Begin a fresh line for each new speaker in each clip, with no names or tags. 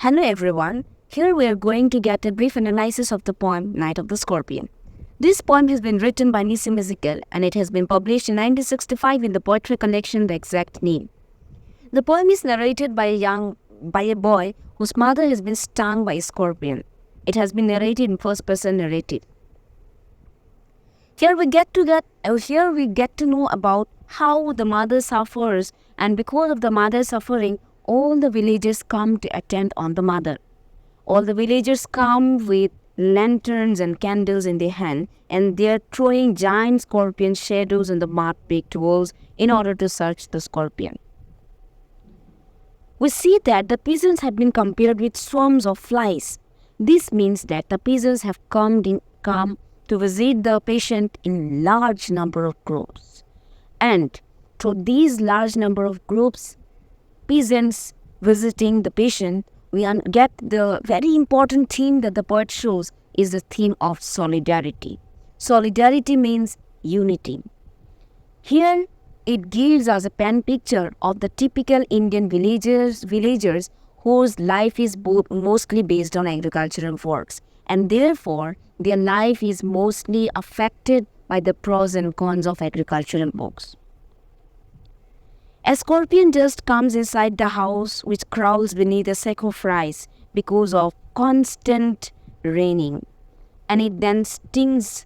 Hello everyone, here we are going to get a brief analysis of the poem Night of the Scorpion. This poem has been written by Nissim Ezekiel and it has been published in 1965 in the poetry collection The Exact Name. The poem is narrated by a boy whose mother has been stung by a scorpion. It has been narrated in first person narrative. Here we get to know about how the mother suffers, and because of the mother suffering, all the villagers come to attend on the mother. All the villagers come with lanterns and candles in their hand, and they are throwing giant scorpion shadows on the mud-baked walls in order to search the scorpion. We see that the peasants have been compared with swarms of flies. This means that the peasants have come to visit the patient in large number of groups. And through these large number of groups, peasants visiting the patient, we get the very important theme that the poet shows is the theme of solidarity. Solidarity means unity. Here it gives us a pen picture of the typical Indian villagers whose life is mostly based on agricultural works, and therefore their life is mostly affected by the pros and cons of agricultural works. A scorpion just comes inside the house which crawls beneath a sack of rice because of constant raining, and it then stings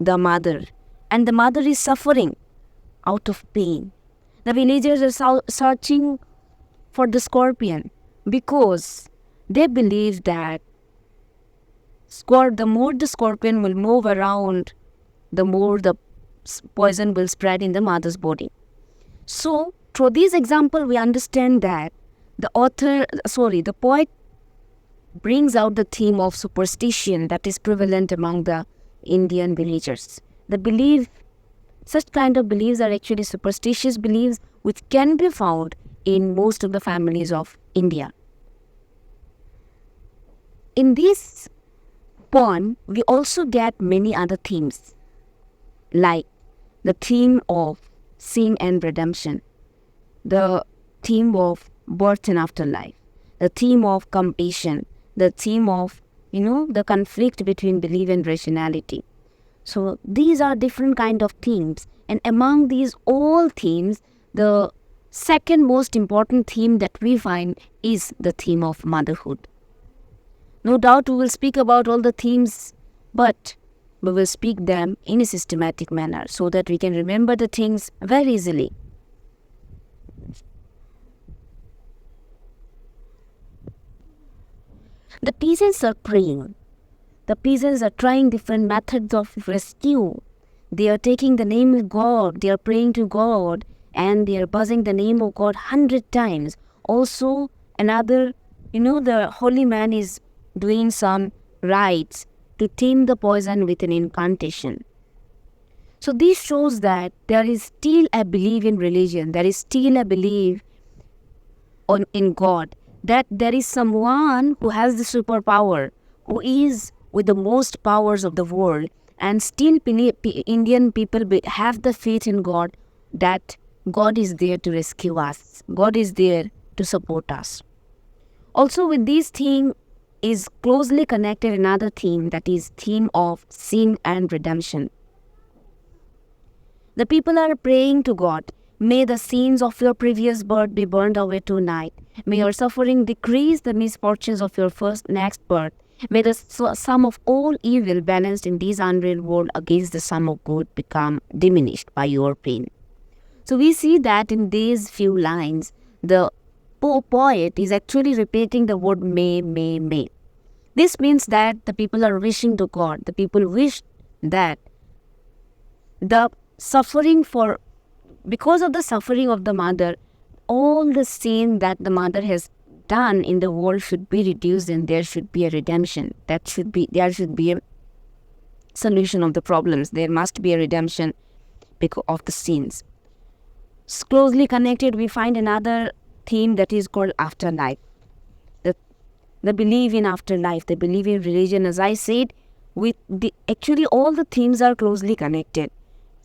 the mother, and the mother is suffering out of pain. The villagers are searching for the scorpion because they believe that the more the scorpion will move around, the more the poison will spread in the mother's body. So, through this example, we understand that the poet brings out the theme of superstition that is prevalent among the Indian villagers. Such kind of beliefs are actually superstitious beliefs which can be found in most of the families of India. In this poem, we also get many other themes, like the theme of sin and redemption, the theme of birth and afterlife, the theme of compassion, the theme of, the conflict between belief and rationality. So these are different kind of themes, and among these all themes, the second most important theme that we find is the theme of motherhood. No doubt we will speak about all the themes, but we will speak them in a systematic manner so that we can remember the things very easily. The peasants are praying. The peasants are trying different methods of rescue. They are taking the name of God, they are praying to God, and they are buzzing the name of God 100 times. Also, the holy man is doing some rites to tame the poison with an incantation. So this shows that there is still a belief in religion, there is still a belief in God, that there is someone who has the superpower, who is with the most powers of the world, and still Indian people have the faith in God, that God is there to rescue us, God is there to support us. Also with this theme is closely connected another theme, that is theme of sin and redemption. The people are praying to God, may the sins of your previous birth be burned away tonight. May your suffering decrease the misfortunes of your next birth. May the sum of all evil balanced in this unreal world against the sum of good become diminished by your pain. So we see that in these few lines, the poet is actually repeating the word may, may, may. This means that the people are wishing to God. The people wish that because of the suffering of the mother, all the sin that the mother has done in the world should be reduced, and there should be a redemption. There should be a solution of the problems. There must be a redemption because of the sins. Closely connected, we find another theme that is called afterlife. The belief in afterlife, the belief in religion, as I said, actually all the themes are closely connected.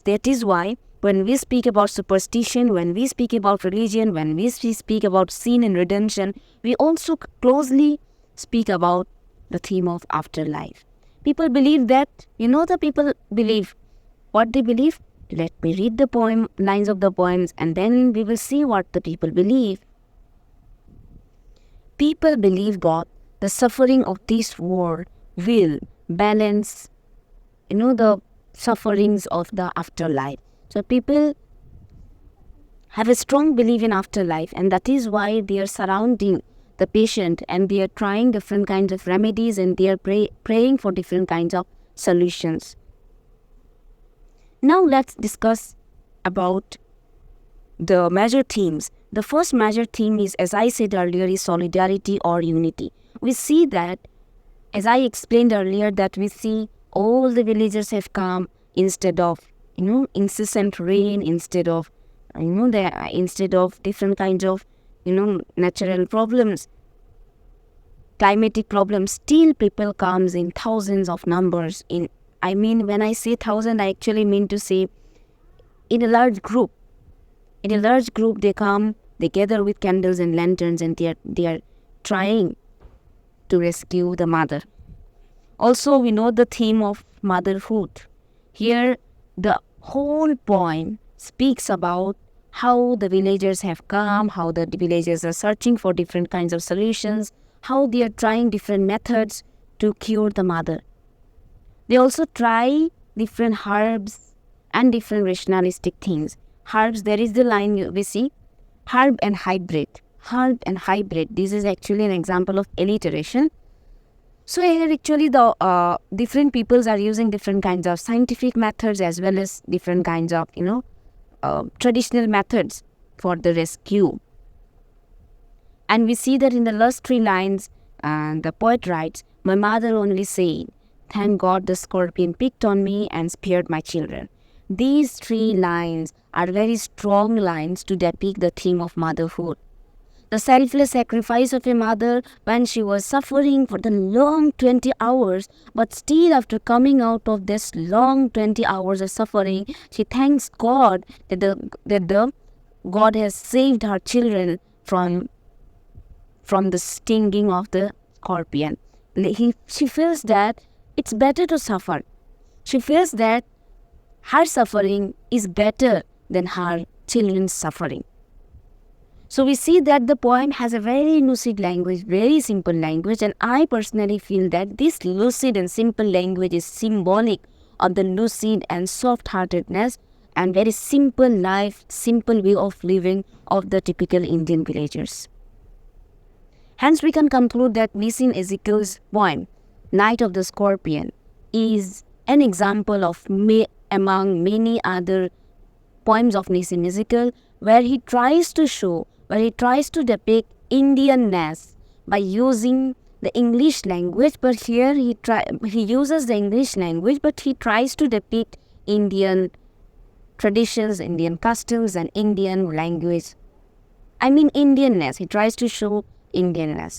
That is why When we speak about superstition, when we speak about religion, when we speak about sin and redemption, we also closely speak about the theme of afterlife. People believe that, the people believe what they believe. Let me read the lines of the poems, and then we will see what the people believe. People believe that the suffering of this world will balance, the sufferings of the afterlife. So people have a strong belief in afterlife, and that is why they are surrounding the patient and they are trying different kinds of remedies, and they are praying for different kinds of solutions. Now let's discuss about the major themes. The first major theme is, as I said earlier, is solidarity or unity. We see that, as I explained earlier, that we see all the villagers have come instead of, incessant rain, instead of, instead of different kinds of, natural problems, climatic problems. Still people comes in thousands of numbers. When I say thousand, I actually mean to say in a large group. In a large group, they come, they gather with candles and lanterns, and they are trying to rescue the mother. Also, we know the theme of motherhood. Here, the whole poem speaks about how the villagers have come, how the villagers are searching for different kinds of solutions, how they are trying different methods to cure the mother. They also try different herbs and different rationalistic things. Herbs, there is the line we see, herb and hybrid. Herb and hybrid, this is actually an example of alliteration. So here actually the different peoples are using different kinds of scientific methods as well as different kinds of, traditional methods for the rescue. And we see that in the last 3 lines, the poet writes, "My mother only said, 'Thank God the scorpion picked on me and spared my children.'" These 3 lines are very strong lines to depict the theme of motherhood. The selfless sacrifice of a mother when she was suffering for the long 20 hours, but still after coming out of this long 20 hours of suffering, she thanks God that the God has saved her children from the stinging of the scorpion. She feels that it's better to suffer. She feels that her suffering is better than her children's suffering. So we see that the poem has a very lucid language, very simple language, and I personally feel that this lucid and simple language is symbolic of the lucid and soft-heartedness and very simple life, simple way of living of the typical Indian villagers. Hence, we can conclude that Nissim Ezekiel's poem, Night of the Scorpion, is an example of among many other poems of Nissim Ezekiel, where he tries to depict Indianness by using the English language, but here he uses the English language, but he tries to depict Indian traditions, Indian customs, and Indian language. Indianness. He tries to show Indianness.